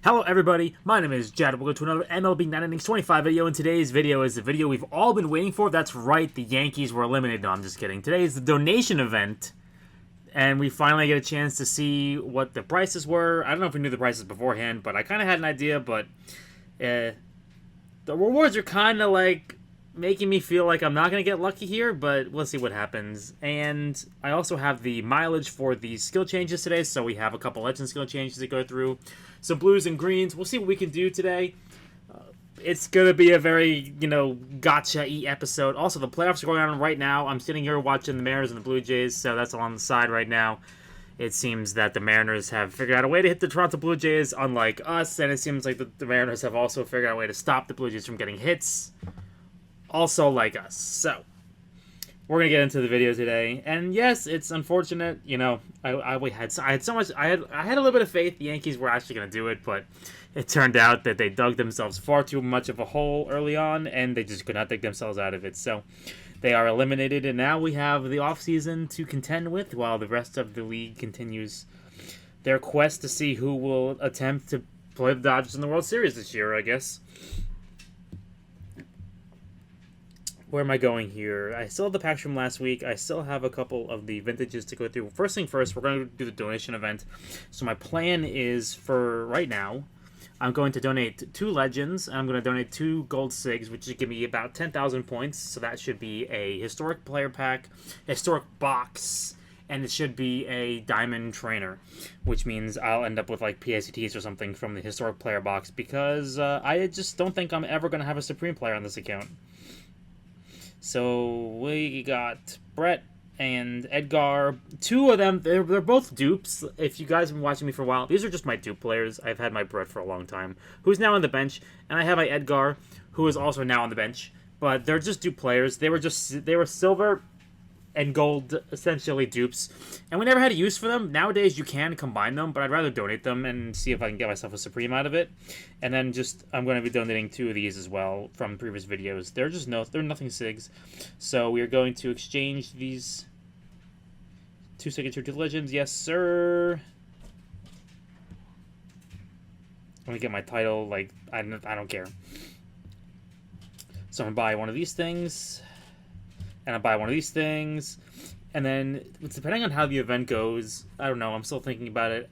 Hello everybody, my name is Jad. Welcome to another MLB 9 Innings 25 video, and today's video is the video we've all been waiting for. That's right, the Yankees were eliminated. No, I'm just kidding. Today is the donation event, and we finally get a chance to see what the prices were. I don't know if we knew the prices beforehand, but I kind of had an idea, but the rewards are kind of like making me feel like I'm not going to get lucky here, but we'll see what happens. And I also have the mileage for the skill changes today, so we have a couple legend skill changes to go through. Some blues and greens. We'll see what we can do today. It's going to be a very, gotcha-y episode. Also, the playoffs are going on right now. I'm sitting here watching the Mariners and the Blue Jays, so that's all on the side right now. It seems that the Mariners have figured out a way to hit the Toronto Blue Jays, unlike us, and it seems like the Mariners have also figured out a way to stop the Blue Jays from getting hits, also like us. So, we're gonna get into the video today, and yes, it's unfortunate. I had a little bit of faith the Yankees were actually gonna do it, but it turned out that they dug themselves far too much of a hole early on, and they just could not dig themselves out of it. So they are eliminated, and now we have the offseason to contend with, while the rest of the league continues their quest to see who will attempt to play the Dodgers in the World Series this year, I guess. Where am I going here? I still have the packs from last week. I still have a couple of the vintages to go through. First thing first, we're going to do the donation event. So my plan is for right now, I'm going to donate 2 Legends. I'm going to donate 2 Gold Sigs, which should give me about 10,000 points. So that should be a Historic Player Pack, Historic Box, and it should be a Diamond Trainer, which means I'll end up with like PSETs or something from the Historic Player Box, because I just don't think I'm ever going to have a Supreme Player on this account. So we got Brett and Edgar. 2 of them, they're both dupes. If you guys have been watching me for a while, these are just my dupe players. I've had my Brett for a long time, who's now on the bench, and I have my Edgar, who is also now on the bench. But they're just dupe players. They were silver and gold, essentially dupes, and we never had a use for them. Nowadays you can combine them, but I'd rather donate them and see if I can get myself a Supreme out of it. And then I'm going to be donating 2 of these as well from previous videos. They're nothing SIGs, so we are going to exchange these 2 signature to Legends. Yes sir. Let me get my title. Like, I don't care. So I'm gonna buy one of these things, and I buy one of these things, and then depending on how the event goes, I don't know, I'm still thinking about it.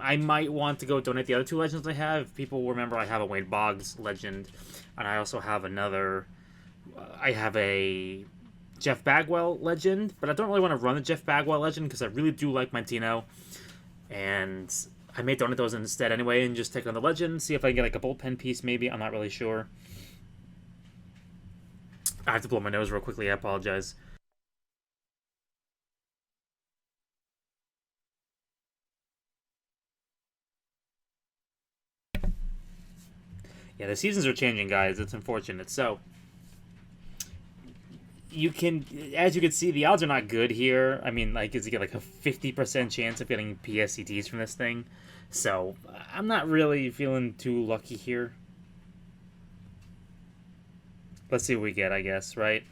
I might want to go donate the other 2 legends I have. If people remember, I have a Wade Boggs legend, and I also have I have a Jeff Bagwell legend, but I don't really want to run the Jeff Bagwell legend because I really do like Mantino, and I may donate those instead anyway and just take on the legend, see if I can get like a bullpen piece maybe. I'm not really sure. I have to blow my nose real quickly. I apologize. Yeah, the seasons are changing, guys. It's unfortunate. So, as you can see, the odds are not good here. I mean, like, you get like a 50% chance of getting PSETs from this thing. So, I'm not really feeling too lucky here. Let's see what we get, I guess, right?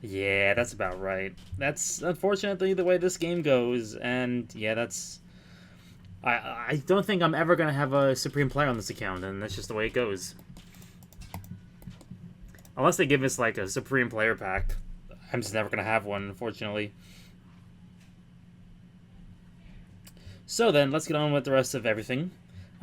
Yeah, that's about right. That's unfortunately the way this game goes, and yeah, I don't think I'm ever gonna have a Supreme Player on this account, and that's just the way it goes. Unless they give us like a Supreme Player Pack, I'm just never gonna have one, unfortunately. So then, let's get on with the rest of everything.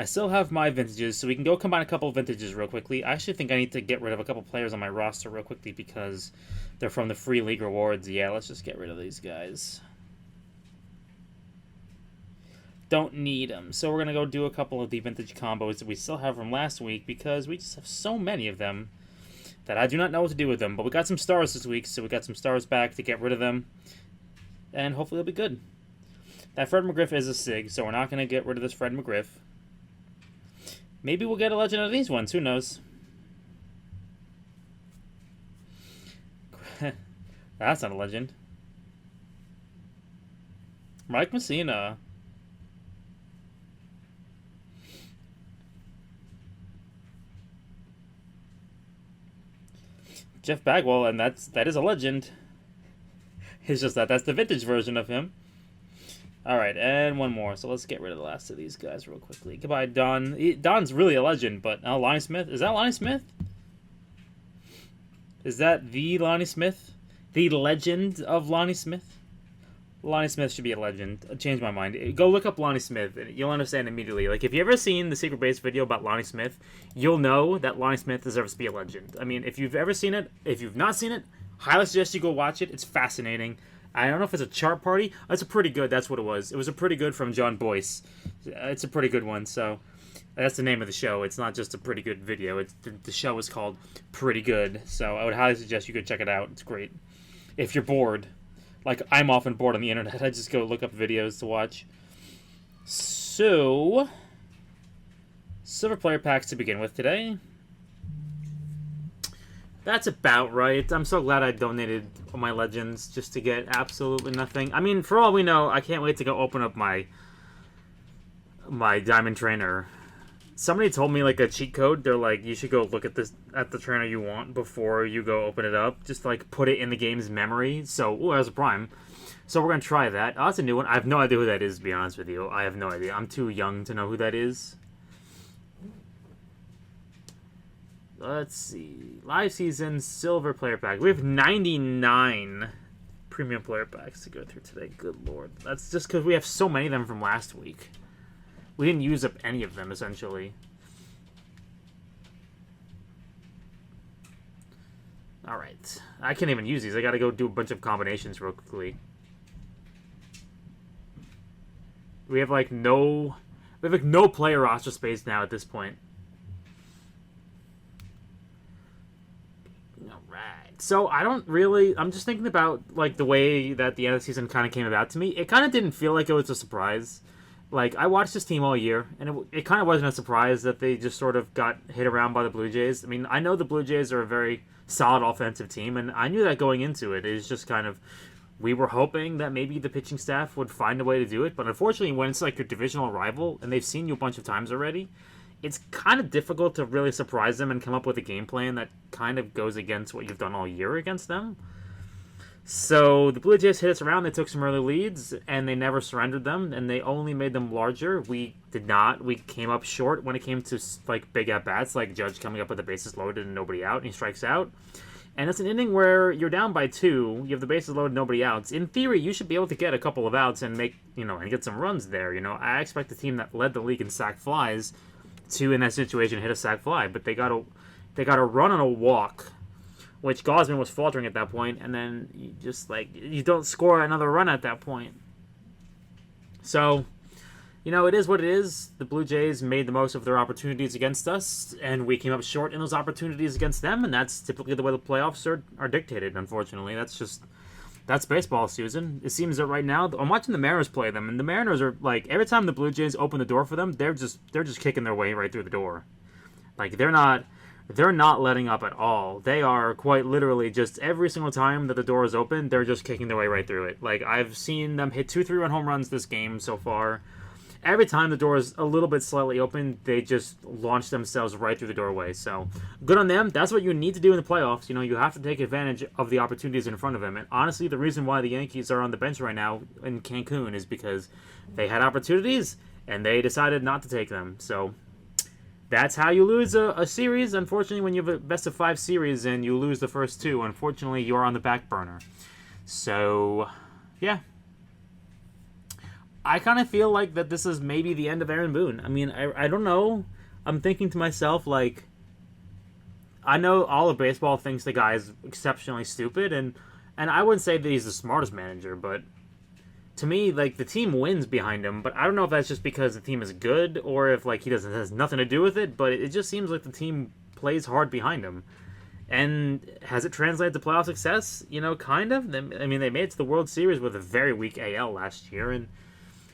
I still have my vintages, so we can go combine a couple of vintages real quickly. I actually think I need to get rid of a couple players on my roster real quickly because they're from the free league rewards. Yeah, let's just get rid of these guys. Don't need them. So we're going to go do a couple of the vintage combos that we still have from last week because we just have so many of them that I do not know what to do with them. But we got some stars this week, so we got some stars back to get rid of them. And hopefully it'll be good. That Fred McGriff is a SIG, so we're not going to get rid of this Fred McGriff. Maybe we'll get a legend out of these ones. Who knows? That's not a legend. Mike Messina. Jeff Bagwell, and that is a legend. It's just that's the vintage version of him. Alright, and one more. So let's get rid of the last of these guys real quickly. Goodbye, Don. Don's really a legend, but Lonnie Smith? Is that Lonnie Smith? Is that the Lonnie Smith? The legend of Lonnie Smith? Lonnie Smith should be a legend. I changed my mind. Go look up Lonnie Smith, and you'll understand immediately. Like, if you've ever seen the Secret Base video about Lonnie Smith, you'll know that Lonnie Smith deserves to be a legend. I mean, if you've ever seen it, if you've not seen it, highly suggest you go watch it. It's fascinating. I don't know if it's a chart party. It's a pretty good. That's what it was. It was a pretty good from John Boyce. It's a pretty good one, so that's the name of the show. It's not just a pretty good video. The show is called Pretty Good, so I would highly suggest you go check it out. It's great. If you're bored. Like, I'm often bored on the internet. I just go look up videos to watch. So, silver player packs to begin with today. That's about right. I'm so glad I donated my legends just to get absolutely nothing. I mean, for all we know, I can't wait to go open up my Diamond Trainer. Somebody told me, like, a cheat code. They're like, you should go look at the trainer you want before you go open it up. Just, like, put it in the game's memory. So, as a prime. So we're going to try that. Oh, that's a new one. I have no idea who that is, to be honest with you. I have no idea. I'm too young to know who that is. Let's see. Live season, silver player pack. We have 99 premium player packs to go through today. Good lord. That's just because we have so many of them from last week. We didn't use up any of them, essentially. Alright. I can't even use these. I gotta go do a bunch of combinations real quickly. We have, like, no player roster space now at this point. Alright. So, I'm just thinking about, like, the way that the end of the season kind of came about to me. It kind of didn't feel like it was a surprise. Like, I watched this team all year, and it kind of wasn't a surprise that they just sort of got hit around by the Blue Jays. I mean, I know the Blue Jays are a very solid offensive team, and I knew that going into it. It's just kind of, we were hoping that maybe the pitching staff would find a way to do it, but unfortunately, when it's like your divisional rival, and they've seen you a bunch of times already, it's kind of difficult to really surprise them and come up with a game plan that kind of goes against what you've done all year against them. So the Blue Jays hit us around. They took some early leads, and they never surrendered them, and they only made them larger. We did not. We came up short when it came to, like, big at-bats, like Judge coming up with the bases loaded and nobody out, and he strikes out. And it's an inning where you're down by 2, you have the bases loaded, nobody outs. In theory, you should be able to get a couple of outs and make, and get some runs there. I expect the team that led the league in sac flies to, in that situation, hit a sac fly, but they got a run on a walk, which Gosman was faltering at that point, and then you don't score another run at that point. So, it is what it is. The Blue Jays made the most of their opportunities against us, and we came up short in those opportunities against them, and that's typically the way the playoffs are dictated, unfortunately. That's baseball, Susan. It seems that right now, I'm watching the Mariners play them, and the Mariners are, like, every time the Blue Jays open the door for them, they're just kicking their way right through the door. Like, they're not letting up at all. They are quite literally just every single time that the door is open, they're just kicking their way right through it. Like, I've seen them hit 2 3-run home runs this game so far. Every time the door is a little bit slightly open, they just launch themselves right through the doorway. So, good on them. That's what you need to do in the playoffs. You have to take advantage of the opportunities in front of them. And honestly, the reason why the Yankees are on the bench right now in Cancun is because they had opportunities, and they decided not to take them. So, that's how you lose a series. Unfortunately, when you have a best-of-5 series and you lose the first 2, unfortunately, you're on the back burner. So, yeah. I kind of feel like that this is maybe the end of Aaron Boone. I mean, I don't know. I'm thinking to myself, like, I know all of baseball thinks the guy is exceptionally stupid, and I wouldn't say that he's the smartest manager, but to me, like, the team wins behind him, but I don't know if that's just because the team is good or if, like, has nothing to do with it, but it just seems like the team plays hard behind him. And has it translated to playoff success? Kind of. I mean, they made it to the World Series with a very weak AL last year, and,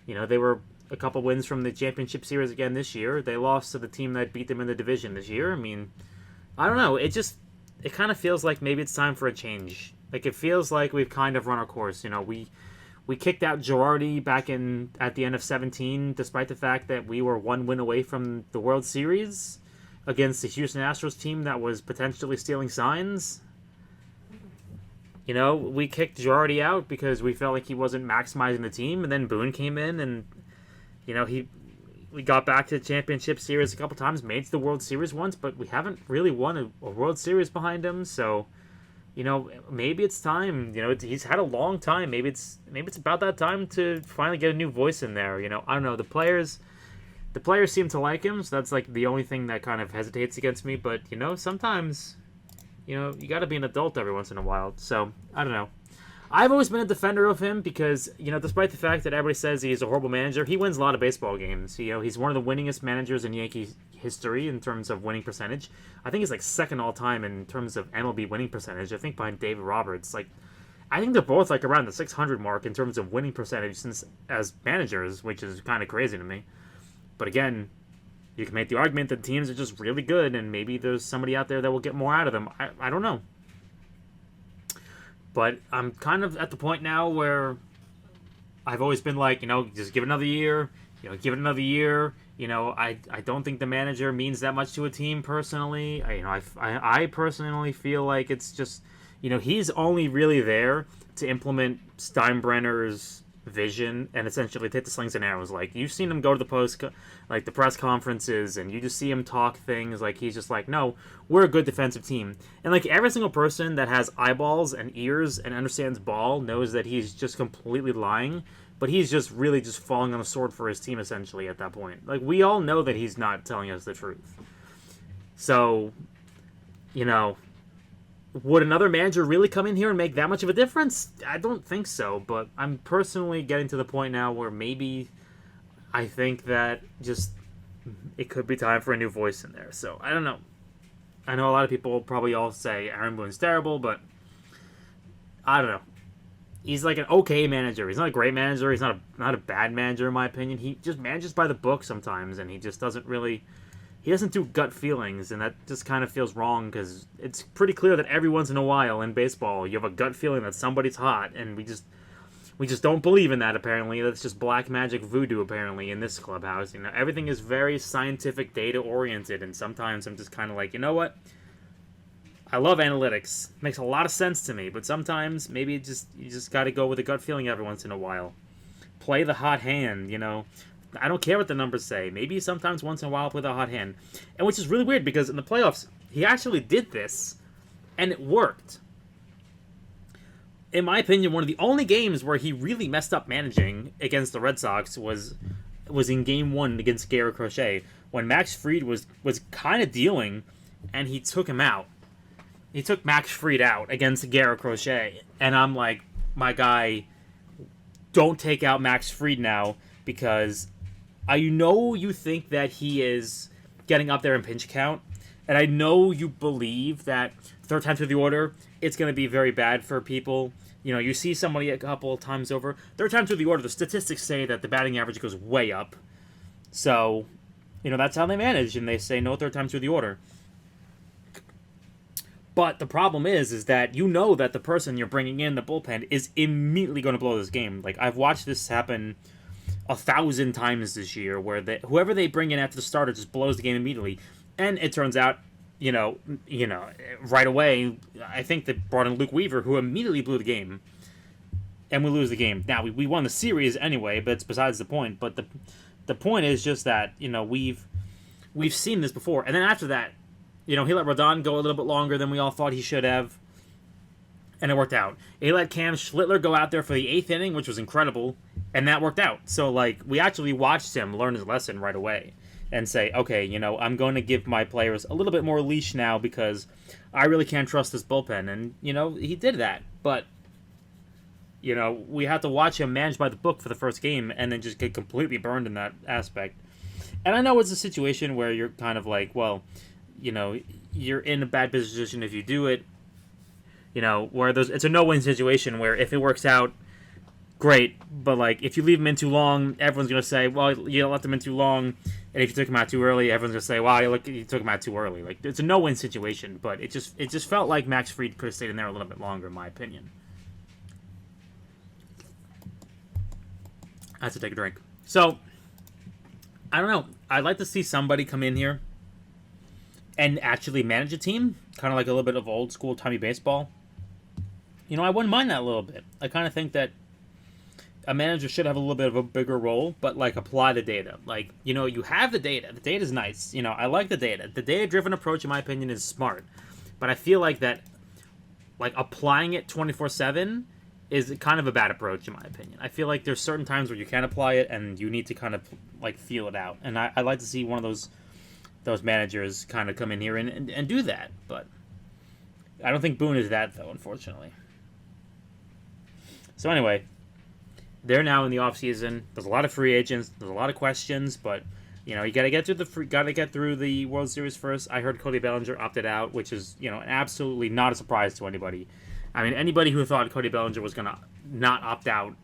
they were a couple wins from the championship series again this year. They lost to the team that beat them in the division this year. I mean, I don't know. It kind of feels like maybe it's time for a change. Like, it feels like we've kind of run our course. We kicked out Girardi back at the end of 2017, despite the fact that we were 1 win away from the World Series against the Houston Astros team that was potentially stealing signs. we kicked Girardi out because we felt like he wasn't maximizing the team, and then Boone came in, and we got back to the championship series a couple times, made it to the World Series once, but we haven't really won a World Series behind him. So, maybe it's time. He's had a long time. Maybe it's about that time to finally get a new voice in there. I don't know. The players seem to like him, so that's like the only thing that kind of hesitates against me. But sometimes, you got to be an adult every once in a while. So I don't know. I've always been a defender of him because, despite the fact that everybody says he's a horrible manager, he wins a lot of baseball games. He's one of the winningest managers in Yankee history in terms of winning percentage. I think he's like second all time in terms of MLB winning percentage. I think behind David Roberts. I think they're both like around the 600 mark in terms of winning percentage since as managers, which is kind of crazy to me. But again, you can make the argument that teams are just really good, and maybe there's somebody out there that will get more out of them. I don't know. But I'm kind of at the point now where I've always been like, just give it another year. Give it another year. I don't think the manager means that much to a team personally. I personally feel like it's just, he's only really there to implement Steinbrenner's vision and essentially take the slings and arrows. Like, you've seen him go to the press conferences, and you just see him talk things like he's just like, no, we're a good defensive team. And like every single person that has eyeballs and ears and understands ball knows that he's just completely lying, but he's just really just falling on a sword for his team essentially at that point. Like, we all know that he's not telling us the truth. So, would another manager really come in here and make that much of a difference? I don't think so, but I'm personally getting to the point now where maybe I think that just it could be time for a new voice in there. So, I don't know. I know a lot of people will probably all say Aaron Boone's terrible, but I don't know. He's like an okay manager. He's not a great manager. He's not a bad manager, in my opinion. He just manages by the book sometimes, and he just doesn't really... He doesn't do gut feelings, and that just kind of feels wrong because it's pretty clear that every once in a while in baseball you have a gut feeling that somebody's hot, and we just don't believe in that. Apparently, that's just black magic voodoo. Apparently, in this clubhouse, everything is very scientific, data oriented, and sometimes I'm just kind of like, you know what? I love analytics. It makes a lot of sense to me, but sometimes maybe you just got to go with a gut feeling every once in a while. Play the hot hand, I don't care what the numbers say. Maybe sometimes once in a while play the hot hand. And which is really weird because in the playoffs, he actually did this, and it worked. In my opinion, one of the only games where he really messed up managing against the Red Sox was in Game 1 against Garrett Crochet, when Max Fried was kind of dealing, and he took him out. He took Max Fried out against Garrett Crochet, and I'm like, my guy, don't take out Max Fried now, because... you think that he is getting up there in pinch count, and I know you believe that third time through the order, it's going to be very bad for people. You see somebody a couple of times over. Third time through the order, the statistics say that the batting average goes way up. So, that's how they manage, and they say no third time through the order. But the problem is that that the person you're bringing in the bullpen is immediately going to blow this game. Like, I've watched this happen 1,000 times this year, where whoever they bring in after the starter just blows the game immediately, and it turns out, right away, I think they brought in Luke Weaver, who immediately blew the game, and we lose the game. Now we won the series anyway, but it's besides the point. But the point is just that we've seen this before, and then after that, he let Rodon go a little bit longer than we all thought he should have. And it worked out. He let Cam Schlittler go out there for the 8th inning, which was incredible, and that worked out. So, we actually watched him learn his lesson right away and say, okay, I'm going to give my players a little bit more leash now because I really can't trust this bullpen. And, he did that. But, we had to watch him manage by the book for the first game and then just get completely burned in that aspect. And I know it's a situation where you're kind of like, well, you're in a bad position if you do it. Where it's a no-win situation where if it works out, great. But, if you leave him in too long, everyone's going to say, well, you left him in too long. And if you took him out too early, everyone's going to say, wow, you took him out too early. It's a no-win situation. But it just felt like Max Fried could have stayed in there a little bit longer, in my opinion. I have to take a drink. So, I don't know. I'd like to see somebody come in here and actually manage a team. Kind of like a little bit of old-school Tommy baseball. I wouldn't mind that a little bit. I kind of think that a manager should have a little bit of a bigger role, but like apply the data. Like, you have the data. The data is nice. I like the data. The data-driven approach, in my opinion, is smart. But I feel like that, like applying it 24/7 is kind of a bad approach, in my opinion. I feel like there's certain times where you can apply it and you need to kind of like feel it out. And I like to see one of those managers kind of come in here and do that. But I don't think Boone is that, though, unfortunately. So anyway, they're now in the off season. There's a lot of free agents. There's a lot of questions, but you gotta get through the World Series first. I heard Cody Bellinger opted out, which is absolutely not a surprise to anybody. I mean, anybody who thought Cody Bellinger was gonna not opt out,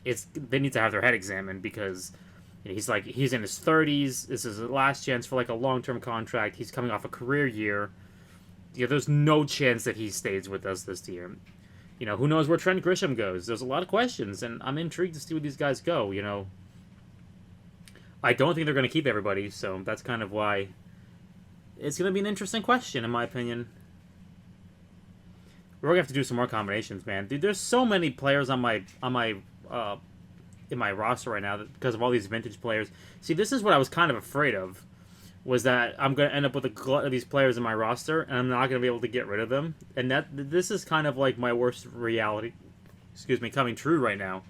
they need to have their head examined, because he's in his 30s. This is his last chance for like a long-term contract. He's coming off a career year. There's no chance that he stays with us this year. Who knows where Trent Grisham goes? There's a lot of questions, and I'm intrigued to see where these guys go. I don't think they're going to keep everybody, so that's kind of why it's going to be an interesting question, in my opinion. We're going to have to do some more combinations, man. Dude, there's so many players in my roster right now because of all these vintage players. See, this is what I was kind of afraid of, was that I'm going to end up with a glut of these players in my roster, and I'm not going to be able to get rid of them. And this is kind of like my worst reality, coming true right now.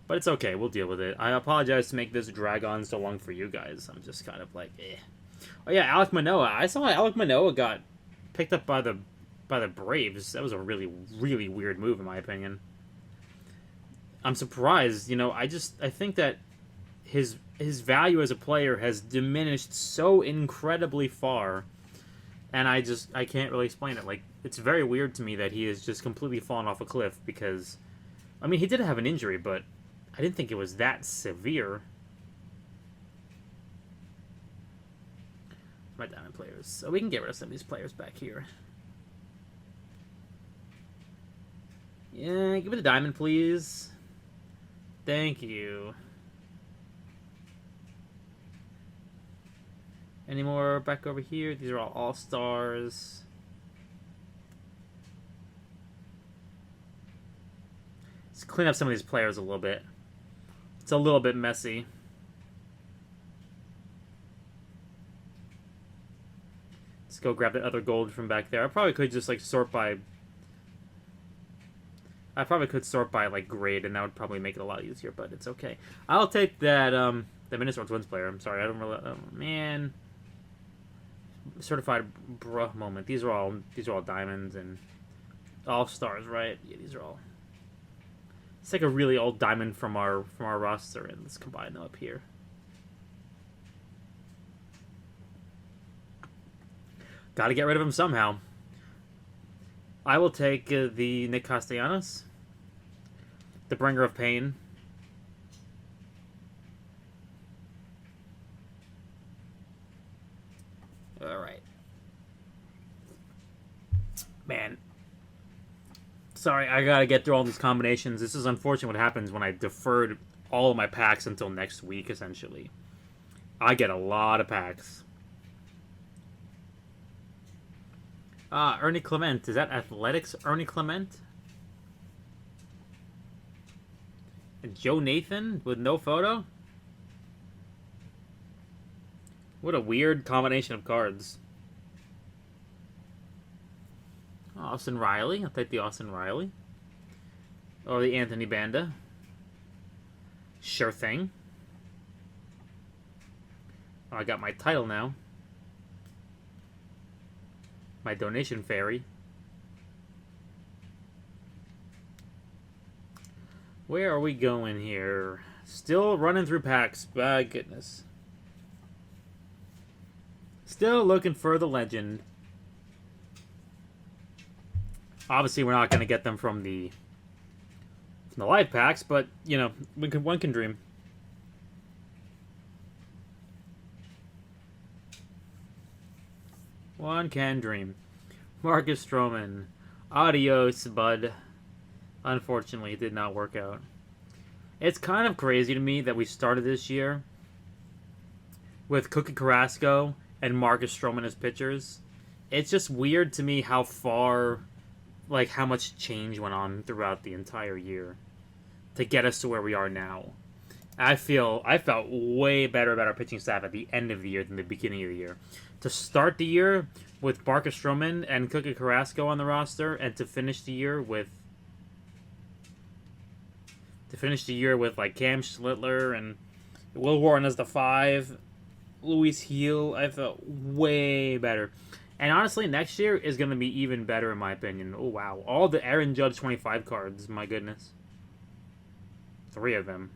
But it's okay. We'll deal with it. I apologize to make this drag on so long for you guys. I'm just kind of like, eh. Oh, yeah, Alek Manoah. I saw Alek Manoah got picked up by the Braves. That was a really, really weird move, in my opinion. I'm surprised. I think that his value as a player has diminished so incredibly far, and I can't really explain it. Like, it's very weird to me that he has just completely fallen off a cliff, because, I mean, he did have an injury, but I didn't think it was that severe. My diamond players. So we can get rid of some of these players back here. Yeah, give me the diamond, please. Thank you. Any more back over here? These are all stars. Let's clean up some of these players a little bit. It's a little bit messy. Let's go grab the other gold from back there. I probably could just like sort by... I probably could sort by like grade, and that would probably make it a lot easier, but it's okay. I'll take that the Minnesota Twins player. I'm sorry, I don't really... Oh, man. Certified bruh moment. These are all diamonds and all stars, right? Yeah, these are all... It's like a really old diamond from our roster, and let's combine them up here. Got to get rid of him somehow. I will take the Nick Castellanos, the bringer of pain. All right, man. Sorry, I gotta get through all these combinations. This is unfortunate what happens when I deferred all of my packs until next week, essentially. I get a lot of packs. Ernie Clement. Is that Athletics Ernie Clement? And Joe Nathan with no photo? What a weird combination of cards. Austin Riley. I'll take the Austin Riley. Or the Anthony Banda. Sure thing. Oh, I got my title now. My donation fairy. Where are we going here? Still running through packs. My goodness. Still looking for the legend. Obviously, we're not going to get them from the live packs, but, one can dream. One can dream. Marcus Stroman. Adios, bud. Unfortunately, it did not work out. It's kind of crazy to me that we started this year with Cookie Carrasco and Marcus Stroman as pitchers. It's just weird to me how far like how much change went on throughout the entire year to get us to where we are now. I felt way better about our pitching staff at the end of the year than the beginning of the year. To start the year with Barker Stroman and Cookie Carrasco on the roster, and to finish the year with like Cam Schlittler and Will Warren as the 5, Luis Heel, I felt way better. And honestly, next year is going to be even better in my opinion. Oh wow, all the Aaron Judge 25 cards, my goodness. 3 of them.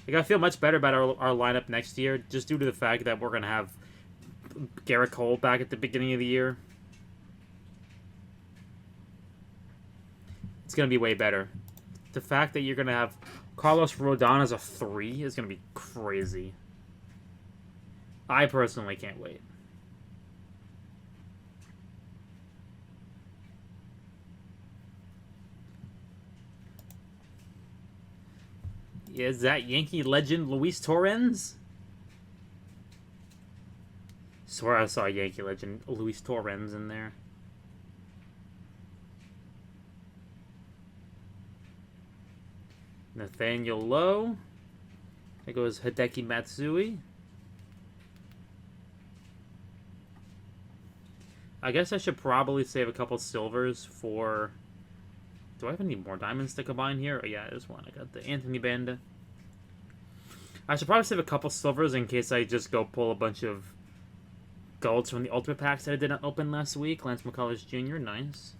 Like, I feel much better about our lineup next year, just due to the fact that we're going to have Garrett Cole back at the beginning of the year. It's going to be way better. The fact that you're going to have Carlos Rodon as a 3 is going to be crazy. I personally can't wait. Is that Yankee legend Luis Torrens? Swear I saw Yankee legend Luis Torrens in there. Nathaniel Lowe. There goes Hideki Matsui. I guess I should probably save a couple silvers for... Do I have any more diamonds to combine here? Oh yeah, there's one. I got the Anthony Banda. I should probably save a couple silvers in case I just go pull a bunch of golds from the Ultimate Packs that I didn't open last week. Lance McCullers Jr., nice.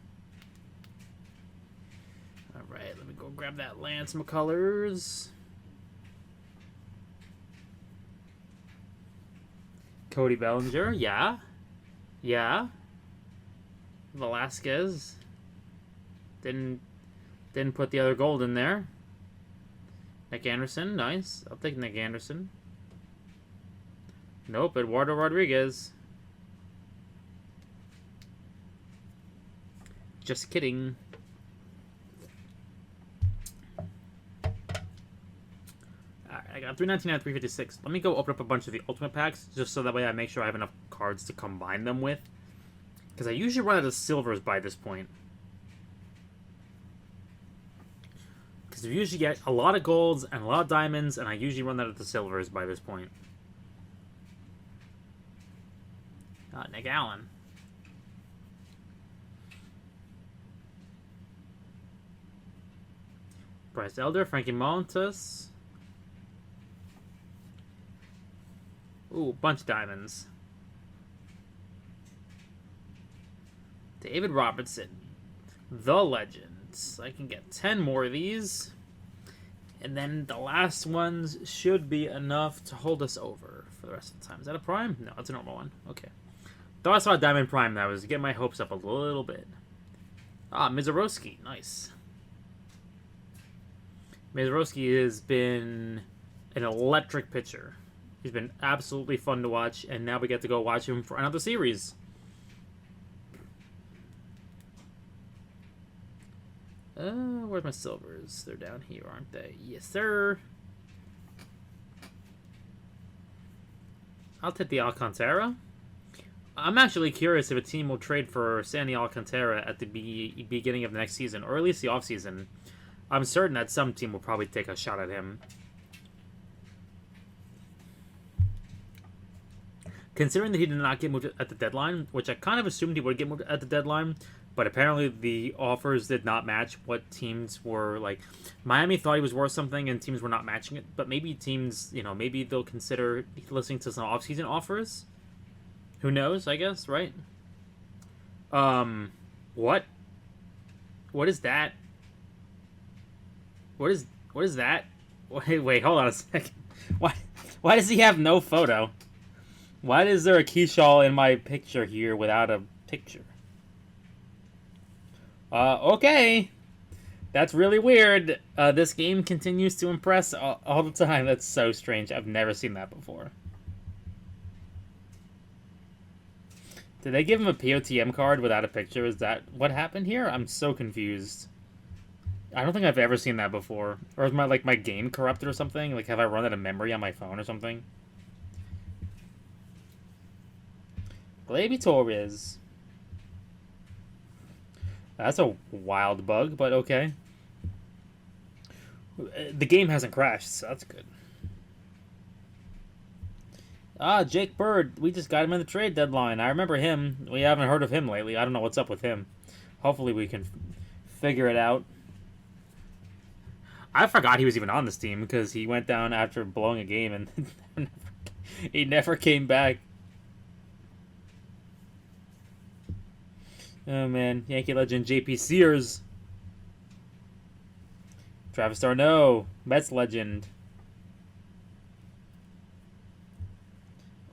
Alright, let me go grab that Lance McCullers. Cody Bellinger, yeah. Yeah. Velasquez. Didn't put the other gold in there. Nick Anderson, nice. I'll take Nick Anderson. Nope, Eduardo Rodriguez. Just kidding. Alright, I got 399 and 356. Let me go open up a bunch of the Ultimate Packs, just so that way I make sure I have enough cards to combine them with. Because I usually run out of silvers by this point. Because we usually get a lot of golds and a lot of diamonds, and I usually run out of the silvers by this point. Nick Allen. Bryce Elder, Frankie Montas. Ooh, bunch of diamonds. David Robertson. The Legend. I can get 10 more of these. And then the last ones should be enough to hold us over for the rest of the time. Is that a prime? No, it's a normal one. Okay. Thought I saw a diamond prime. That was getting my hopes up a little bit. Ah, Mizorowski. Nice. Mizorowski has been an electric pitcher. He's been absolutely fun to watch. And now we get to go watch him for another series. Where's my silvers? They're down here, aren't they? Yes, sir. I'll take the Alcantara. I'm actually curious if a team will trade for Sandy Alcantara at the beginning of the next season, or at least the offseason. I'm certain that some team will probably take a shot at him. Considering that he did not get moved at the deadline, which I kind of assumed he would get moved at the deadline, but apparently the offers did not match what teams were like. Miami thought he was worth something, and teams were not matching it. But maybe teams, maybe they'll consider listening to some offseason offers. Who knows? I guess, right? What? What is that? What is that? Wait, hold on a second. Why does he have no photo? Why is there a Keyshaw in my picture here without a picture? Okay. That's really weird. This game continues to impress all the time. That's so strange. I've never seen that before. Did they give him a POTM card without a picture? Is that what happened here? I'm so confused. I don't think I've ever seen that before. Or is my game corrupted or something? Like, have I run out of memory on my phone or something? Gleyber Torres. That's a wild bug, but okay. The game hasn't crashed, so that's good. Ah, Jake Bird. We just got him in the trade deadline. I remember him. We haven't heard of him lately. I don't know what's up with him. Hopefully we can figure it out. I forgot he was even on this team because he went down after blowing a game and he never came back. Oh man, Yankee legend JP Sears. Travis d'Arnaud, Mets legend.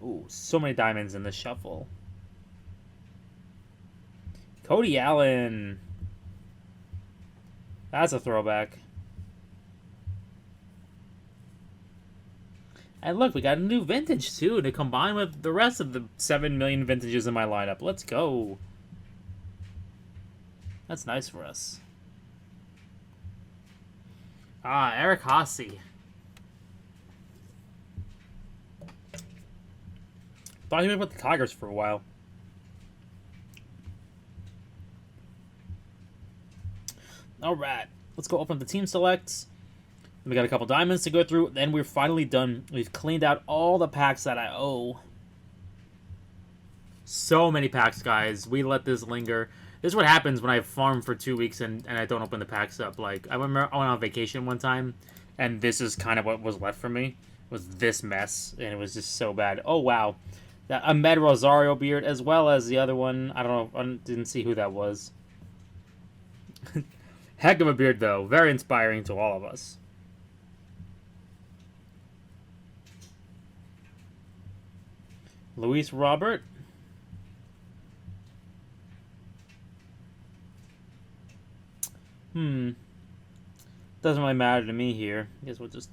Ooh, so many diamonds in the shuffle. Cody Allen. That's a throwback. And look, we got a new vintage too to combine with the rest of the 7 million vintages in my lineup. Let's go. That's nice for us. Ah, Eric Haase. Thought he went with the Tigers for a while. Alright, let's go open up the team selects. We got a couple diamonds to go through. Then we're finally done. We've cleaned out all the packs that I owe. So many packs, guys. We let this linger. This is what happens when I farm for 2 weeks and I don't open the packs up. Like, I remember I went on vacation one time, and this is kind of what was left for me. Was this mess, and it was just so bad. Oh, wow. That Ahmed Rosario beard, as well as the other one. I don't know. I didn't see who that was. Heck of a beard, though. Very inspiring to all of us. Luis Robert. Doesn't really matter to me here. I guess we'll just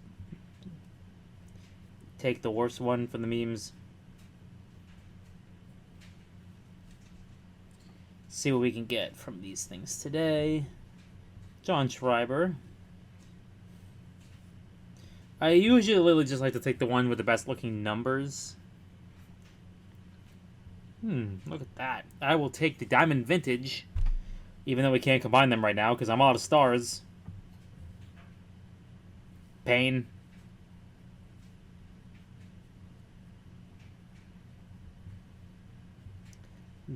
take the worst one for the memes. See what we can get from these things today. John Schreiber. I usually just like to take the one with the best looking numbers. Look at that. I will take the Diamond Vintage, even though we can't combine them right now because I'm out of stars. Pain.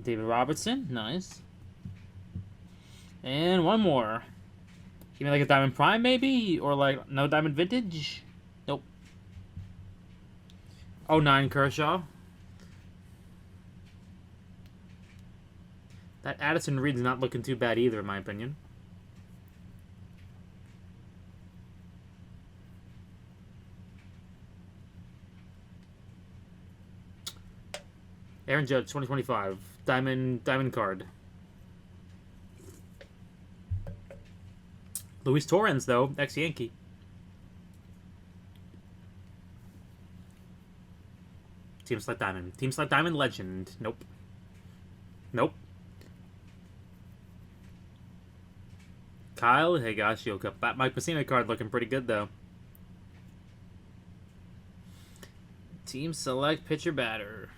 David Robertson, nice. And one more. Give me like a Diamond Prime maybe? Or like no Diamond Vintage? Nope. 09 Kershaw. That Addison Reed's not looking too bad either, in my opinion. Aaron Judge, 2025. Diamond card. Luis Torrens, though, ex-Yankee. Team Select Diamond. Team Select Diamond Legend. Nope. Nope. Kyle Higashioka. That Mike Mussina card looking pretty good, though. Team Select Pitcher Batter.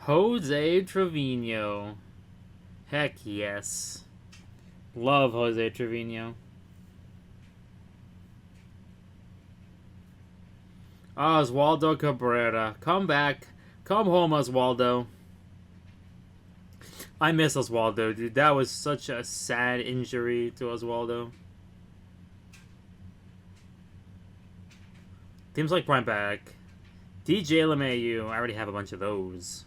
Jose Trevino. Heck yes. Love Jose Trevino. Oswaldo Cabrera. Come back. Come home, Oswaldo. I miss Oswaldo, dude. That was such a sad injury to Oswaldo. Teams like Prime Pack. DJ LeMahieu. I already have a bunch of those.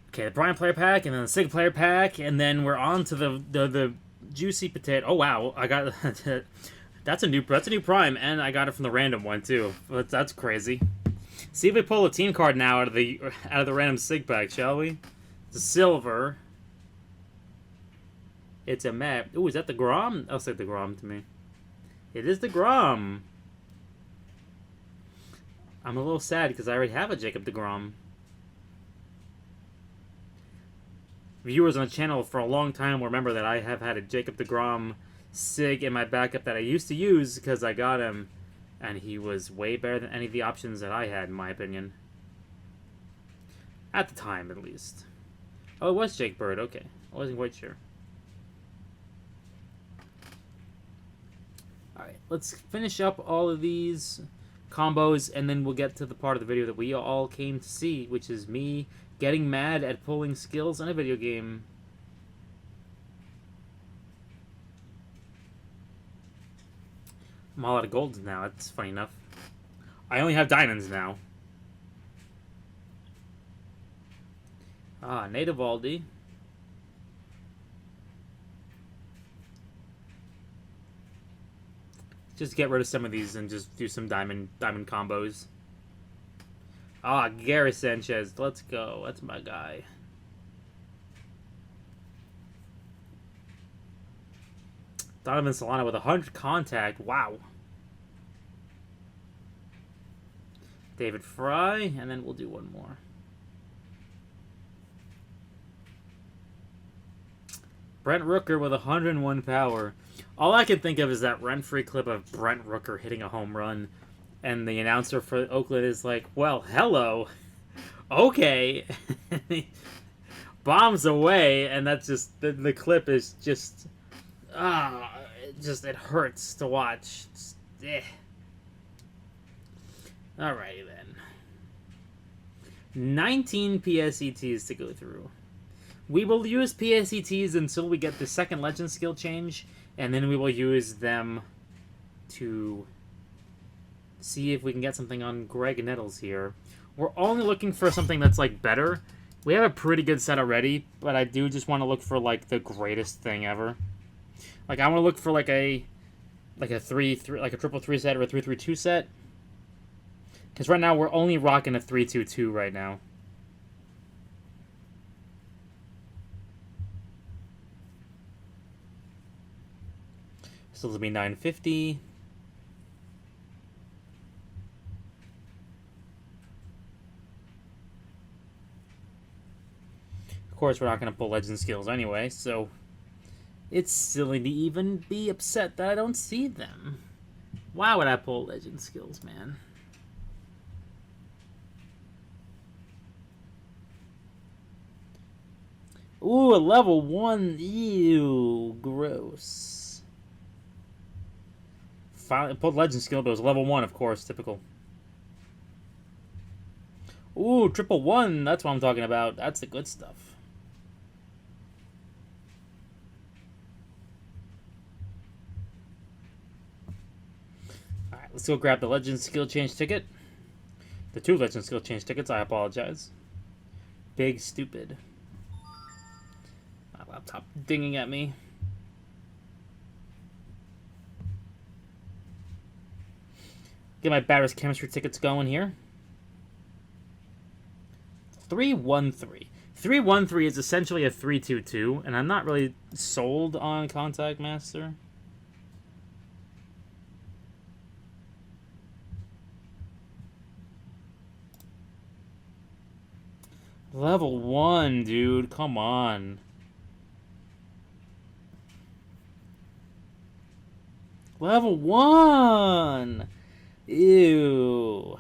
Okay, the Prime Player Pack, and then the Sig Player Pack, and then we're on to the Juicy Potato. Oh wow, I got that's a new Prime, and I got it from the random one too. That's crazy. See if we pull a team card now out of the random Sig Pack, shall we? It's a silver. It's a map. Ooh, is that the Grom? I'll say the Grom to me. It is the Grom. I'm a little sad because I already have a Jacob deGrom. Viewers on the channel for a long time will remember that I have had a Jacob deGrom Sig in my backup that I used to use because I got him, and he was way better than any of the options that I had, in my opinion. At the time, at least. Oh, it was Jake Bird. Okay. I wasn't quite sure. Alright, let's finish up all of these combos, and then we'll get to the part of the video that we all came to see, which is me getting mad at pulling skills in a video game. I'm all out of golds now. That's funny enough. I only have diamonds now. Ah, Native Aldi. Just get rid of some of these and just do some diamond combos. Ah, Gary Sanchez. Let's go. That's my guy. Donovan Solano with 100 contact. Wow. David Fry, and then we'll do one more. Brent Rooker with 101 power. All I can think of is that rent-free clip of Brent Rooker hitting a home run, and the announcer for Oakland is like, well, hello. Okay. Bombs away, and that's just, the clip is just, it hurts to watch. Just, eh. Alrighty then. 19 PSETs to go through. We will use PSETs until we get the second legend skill change, and then we will use them to see if we can get something on Greg Nettles here. We're only looking for something that's, like, better. We have a pretty good set already, but I do just want to look for, like, the greatest thing ever. Like, I want to look for, like a triple 3 set or a 3-3-2 set. Because right now we're only rocking a 3-2-2 right now. Still to be 950. Of course, we're not going to pull legend skills anyway, so it's silly to even be upset that I don't see them. Why would I pull legend skills, man? Ooh, a level 1. Ew, gross. Finally pulled legend skill, but it was level 1, of course, typical. Ooh, triple 1. That's what I'm talking about. That's the good stuff. Alright, let's go grab the legend skill change ticket. The 2 legend skill change tickets, I apologize. Big stupid. My laptop dinging at me. Get my batter's chemistry tickets going here. 3-1-3. 3-1-3 is essentially a 3-2-2, and I'm not really sold on Contact Master. Level 1, dude. Come on. Level 1! Ew.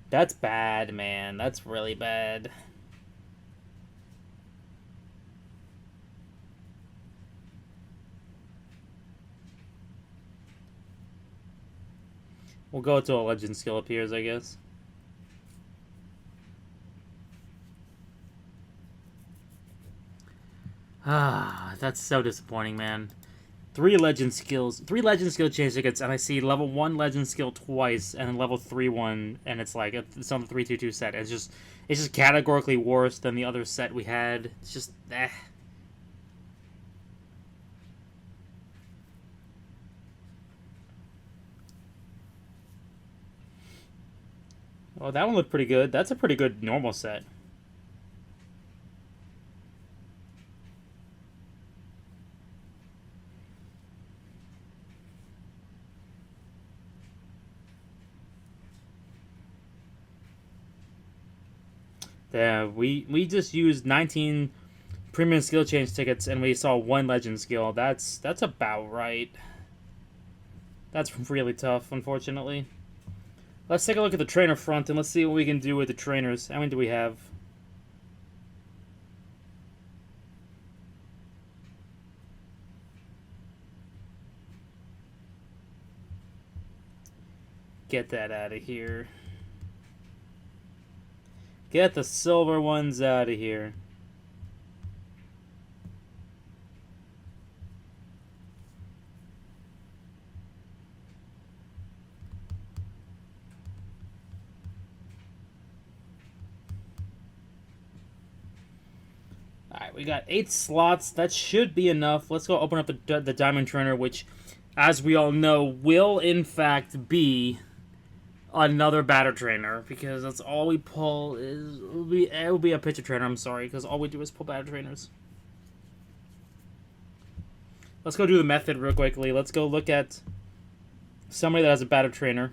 That's bad, man. That's really bad. We'll go to a legend skill appears, I guess. Ah, that's so disappointing, man. 3 legend skill change tickets, and I see level 1 legend skill twice, and then level 3 one, and it's like it's on the 3-2-2 set. It's just categorically worse than the other set we had. It's just eh. Oh, that one looked pretty good. That's a pretty good normal set. Yeah, we just used 19 premium skill change tickets, and we saw 1 legend skill. That's about right. That's really tough, unfortunately. Let's take a look at the trainer front, and let's see what we can do with the trainers. How many do we have? Get that out of here. Get the silver ones out of here. Alright, we got 8 slots. That should be enough. Let's go open up the Diamond Trainer, which, as we all know, will in fact be another batter trainer, because that's all we pull. It will be a pitcher trainer, I'm sorry, because all we do is pull batter trainers. Let's go do the method real quickly. Let's go look at somebody that has a batter trainer.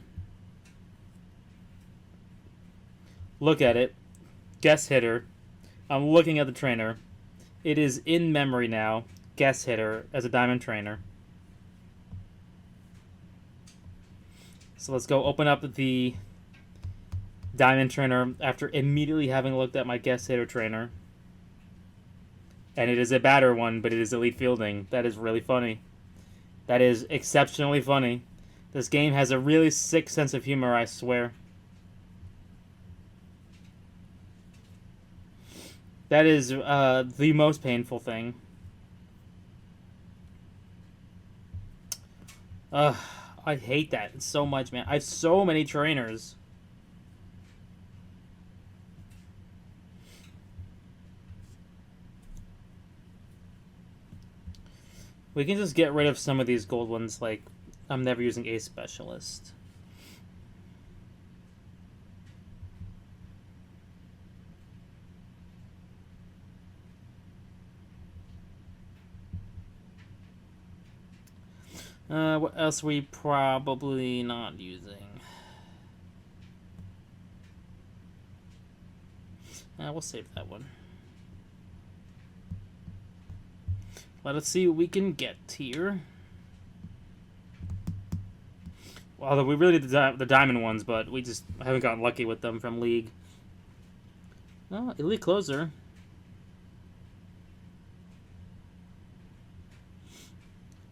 Look at it. Guess hitter. I'm looking at the trainer. It is in memory now. Guess hitter as a diamond trainer. So let's go open up the diamond trainer after immediately having looked at my guest hitter trainer. And it is a batter one, but it is elite fielding. That is really funny. That is exceptionally funny. This game has a really sick sense of humor, I swear. That is the most painful thing. I hate that so much, man. I have so many trainers. We can just get rid of some of these gold ones, like, I'm never using Ace Specialist. What else are we probably not using? We'll save that one. Let us see what we can get here. Although we really did the diamond ones, but we just haven't gotten lucky with them from League. Oh, elite closer.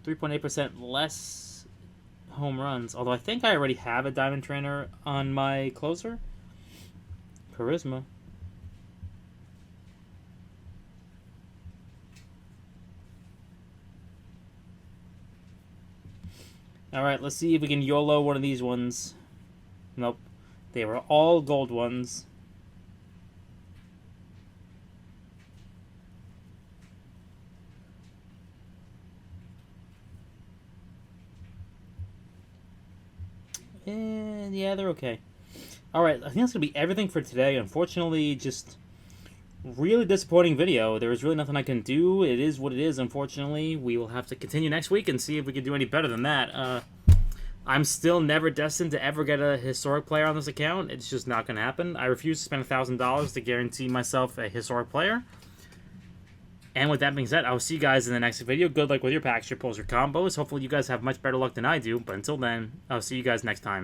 3.8% less home runs. Although I think I already have a diamond trainer on my closer. Charisma. Alright, let's see if we can YOLO one of these ones. Nope. They were all gold ones. And yeah, they're okay. Alright, I think that's going to be everything for today. Unfortunately, just really disappointing video. There is really nothing I can do. It is what it is, unfortunately. We will have to continue next week and see if we can do any better than that. I'm still never destined to ever get a historic player on this account. It's just not going to happen. I refuse to spend $1,000 to guarantee myself a historic player. And with that being said, I will see you guys in the next video. Good luck with your packs, your pulls, your combos. Hopefully you guys have much better luck than I do. But until then, I'll see you guys next time.